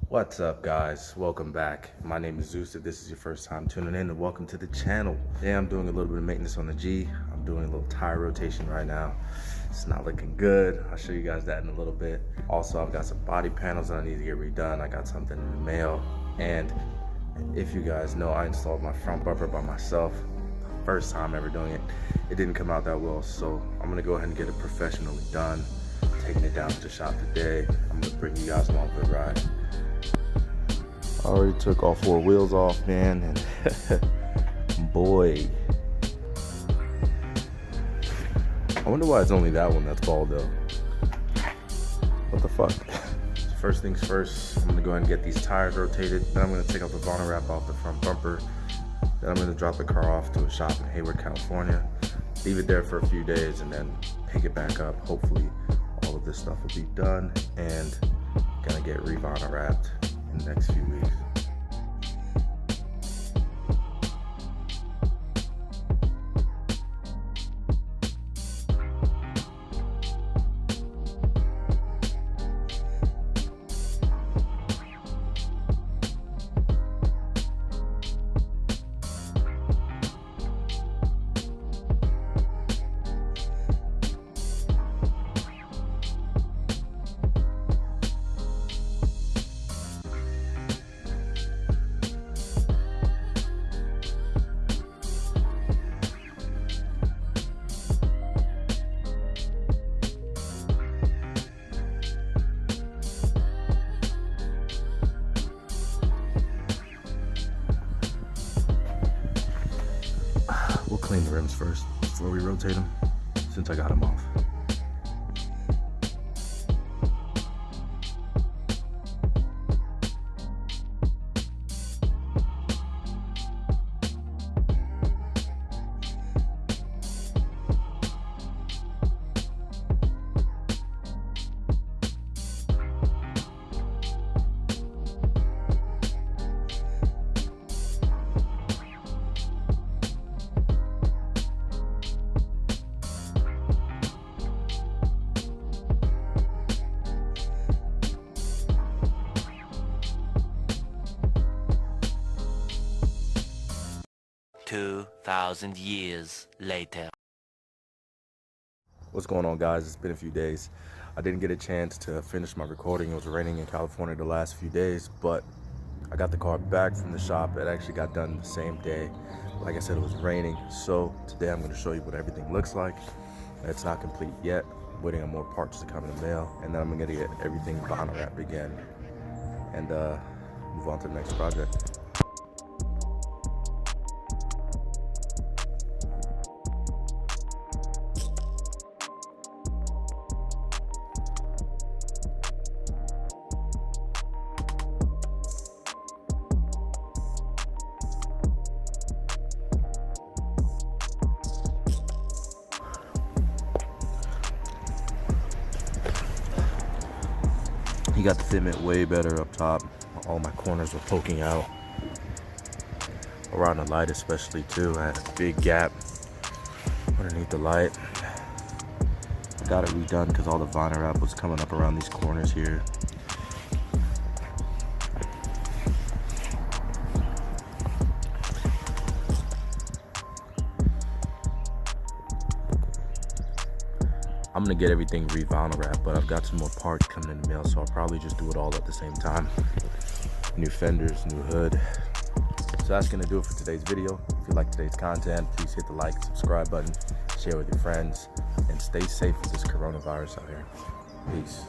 What's up, guys? Welcome back. My name is Zeus. If this is your first time tuning in, and welcome to the channel. Today I'm doing a little bit of maintenance on the G. I'm doing a little tire rotation right now. It's not looking good. I'll show you guys that in a little bit. Also, I've got some body panels that I need to get redone. I got something in the mail. And if you guys know, I installed my front bumper by myself. First time ever doing it. It didn't come out that well, so I'm gonna go ahead and get it professionally done. Taking it down to the shop today. I'm gonna bring you guys along for the ride. I already took all four wheels off, man, and boy. I wonder why it's only that one that's bald, though. What the fuck? First things first, I'm gonna go ahead and get these tires rotated. Then I'm gonna take out the vinyl wrap off the front bumper. Then I'm gonna drop the car off to a shop in Hayward, California. Leave it there for a few days and then pick it back up. Hopefully all of this stuff will be done and gonna get re-vinyl wrapped in the next few weeks. We'll clean the rims first before we rotate them, since I got them off. "2,000 years later." What's going on, guys? It's been a few days. I didn't get a chance to finish my recording. It was raining in California the last few days, but I got the car back from the shop. It actually got done the same day. Like I said, it was raining. So today I'm going to show you what everything looks like. It's not complete yet. Waiting on more parts to come in the mail. And then I'm going to get everything vinyl wrapped again and move on to the next project. He got the fitment way better up top. All my corners were poking out. Around the light especially too. I had a big gap underneath the light. I got it redone because all the vinyl wrap was coming up around these corners here. I'm gonna get everything re-vinyl wrapped, but I've got some more parts coming in the mail, so I'll probably just do it all at the same time. New fenders, new hood. So that's gonna do it for today's video. If you like today's content, please hit the like, subscribe button, share with your friends, and stay safe with this coronavirus out here. Peace.